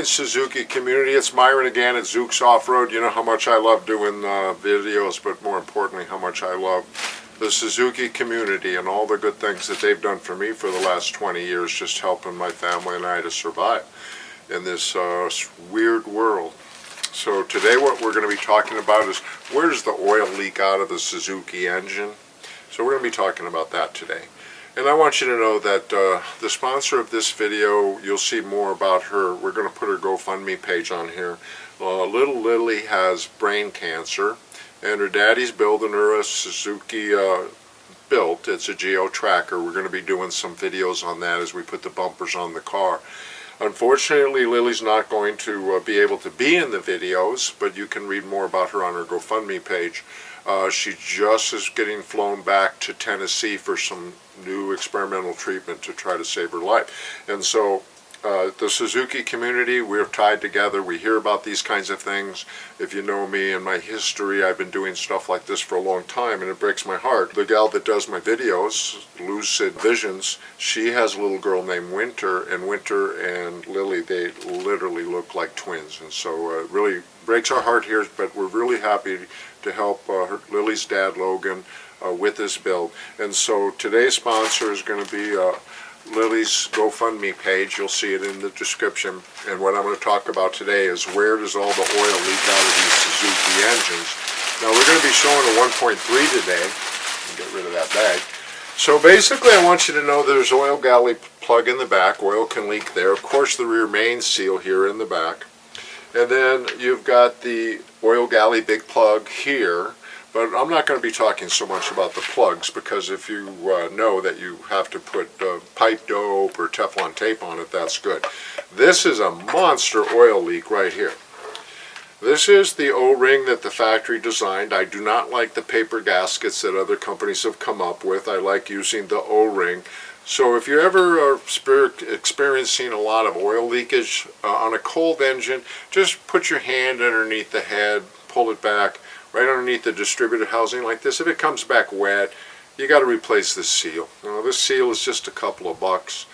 Suzuki community. It's Myron again at Zuk's Off-Road. You know how much I love doing videos, but more importantly, how much I love the Suzuki community and all the good things that they've done for me for the last 20 years, just helping my family and I to survive in this weird world. So today what we're going to be talking about is where does the oil leak out of the Suzuki engine? So we're going to be talking about that today. And I want you to know that the sponsor of this video, you'll see more about her. We're going to put her GoFundMe page on here. Little Lily has brain cancer, and her daddy's building her a Suzuki built. It's a Geo Tracker. We're going to be doing some videos on that as we put the bumpers on the car. Unfortunately, Lily's not going to be able to be in the videos, but you can read more about her on her GoFundMe page. She just is getting flown back to Tennessee for some new experimental treatment to try to save her life. And so the Suzuki community, we're tied together. We hear about these kinds of things. If you know me and my history, I've been doing stuff like this for a long time, and it breaks my heart. The gal that does my videos, Lucid Visions, she has a little girl named Winter, and Winter and Lily, they literally look like twins. And so it really breaks our heart here, but we're really happy to help Lily's dad, Logan, with this build. And so today's sponsor is going to be Lily's GoFundMe page. You'll see it in the description. And what I'm going to talk about today is where does all the oil leak out of these Suzuki engines. Now we're going to be showing a 1.3 today. Get rid of that bag. So basically I want you to know there's oil galley plug in the back. Oil can leak there. Of course the rear main seal here in the back. And then you've got the oil galley big plug here. But I'm not going to be talking so much about the plugs, because if you know that you have to put pipe dope or Teflon tape on it, that's good. This is a monster oil leak right here. This is the O-ring that the factory designed. I do not like the paper gaskets that other companies have come up with. I like using the O-ring. So if you're ever experiencing a lot of oil leakage on a cold engine, just put your hand underneath the head, pull it back, right underneath the distributor housing like this. If it comes back wet, you got to replace this seal. Now, this seal is just a couple of bucks.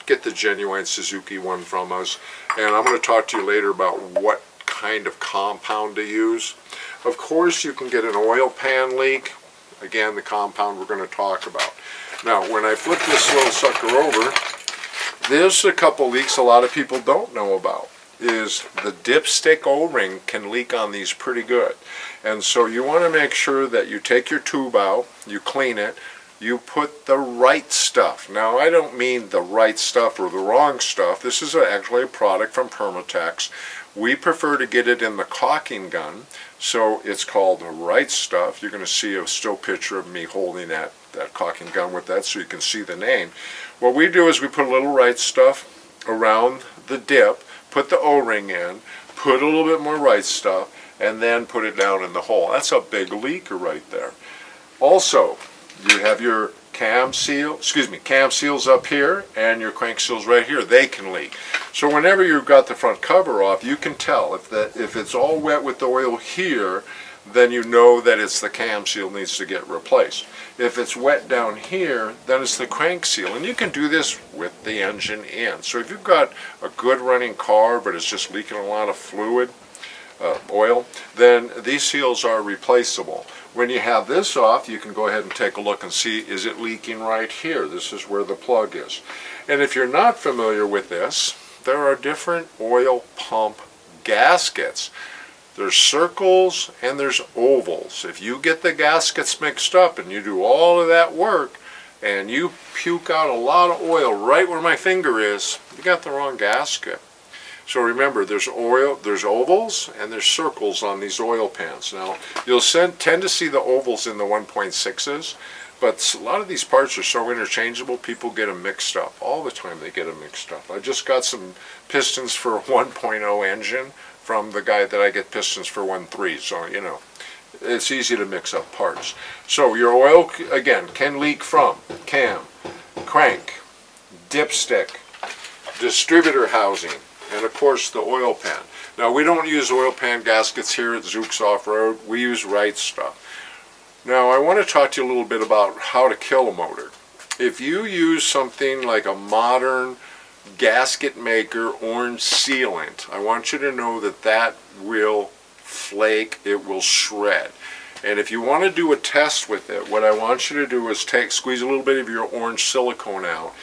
Get the genuine Suzuki one from us. And I'm going to talk to you later about what kind of compound to use. Of course, you can get an oil pan leak. Again, the compound we're going to talk about. Now, when I flip this little sucker over, there's a couple leaks a lot of people don't know about. Is the dipstick O-ring can leak on these pretty good. And so you want to make sure that you take your tube out, you clean it, you put the right stuff. Now I don't mean the right stuff or the wrong stuff. This is actually a product from Permatex. We prefer to get it in the caulking gun, so it's called the right stuff. You're going to see a still picture of me holding that caulking gun with that so you can see the name. What we do is we put a little right stuff around the dip, put the O-ring in, put a little bit more right stuff, and then put it down in the hole. That's a big leaker right there. Also, you have your cam seals up here and your crank seals right here. They can leak. So whenever you've got the front cover off, you can tell if it's all wet with the oil here, then you know that it's the cam seal needs to get replaced. If it's wet down here, then it's the crank seal. And you can do this with the engine in. So if you've got a good running car, but it's just leaking a lot of fluid, oil, then these seals are replaceable. When you have this off, you can go ahead and take a look and see, is it leaking right here? This is where the plug is. And if you're not familiar with this, there are different oil pump gaskets. There's circles and there's ovals. If you get the gaskets mixed up and you do all of that work and you puke out a lot of oil right where my finger is, you got the wrong gasket. So remember, there's ovals and there's circles on these oil pans. Now, you'll tend to see the ovals in the 1.6s, but a lot of these parts are so interchangeable, people get them mixed up. All the time they get them mixed up. I just got some pistons for a 1.0 engine from the guy that I get pistons for 1.3, so you know, it's easy to mix up parts. So your oil, again, can leak from cam, crank, dipstick, distributor housing, and of course the oil pan. Now we don't use oil pan gaskets here at Zuk's Off-Road. We use right stuff. Now I want to talk to you a little bit about how to kill a motor. If you use something like a modern gasket maker orange sealant. I want you to know that that will flake, it will shred. And if you want to do a test with it, what I want you to do is squeeze a little bit of your orange silicone out,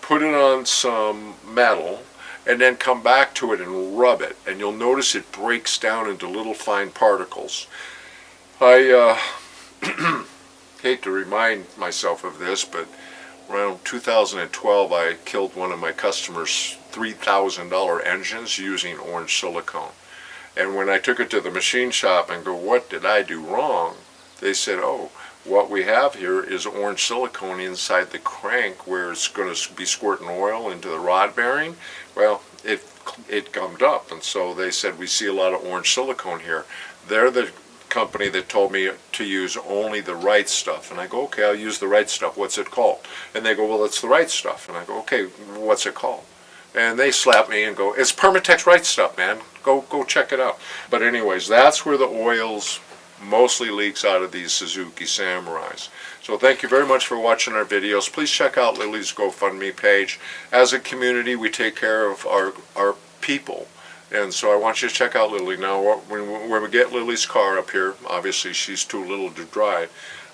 put it on some metal, and then come back to it and rub it. And you'll notice it breaks down into little fine particles. I hate to remind myself of this, but around 2012 I killed one of my customers' $3,000 engines using orange silicone. And when I took it to the machine shop and go, what did I do wrong? They said, oh, what we have here is orange silicone inside the crank where it's going to be squirting oil into the rod bearing. Well, it gummed up, and so they said, we see a lot of orange silicone here. They're the company that told me to use only the right stuff. And I go, okay, I'll use the right stuff. What's it called? And they go, well, it's the right stuff. And I go, okay, what's it called? And they slap me and go, it's Permatex Right Stuff, man. Go check it out. But anyways, that's where the oils mostly leaks out of these Suzuki Samurais. So thank you very much for watching our videos. Please check out Lily's GoFundMe page. As a community, we take care of our people. And so I want you to check out Lily. Now, when we get Lily's car up here, obviously she's too little to drive,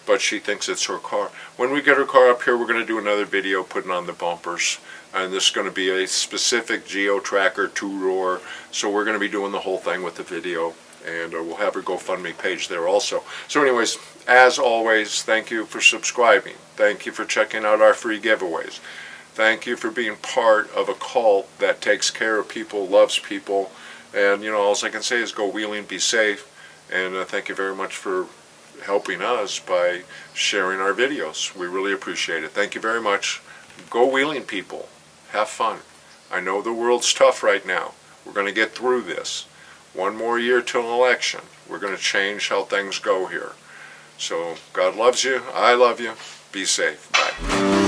but she thinks it's her car. When we get her car up here, we're going to do another video putting on the bumpers. And this is going to be a specific geo-tracker 2-rower. So we're going to be doing the whole thing with the video. And we'll have her GoFundMe page there also. So anyways, as always, thank you for subscribing. Thank you for checking out our free giveaways. Thank you for being part of a cult that takes care of people, loves people. And, you know, all I can say is go wheeling, be safe. And thank you very much for helping us by sharing our videos. We really appreciate it. Thank you very much. Go wheeling, people. Have fun. I know the world's tough right now. We're going to get through this. One more year till an election. We're going to change how things go here. So God loves you. I love you. Be safe. Bye.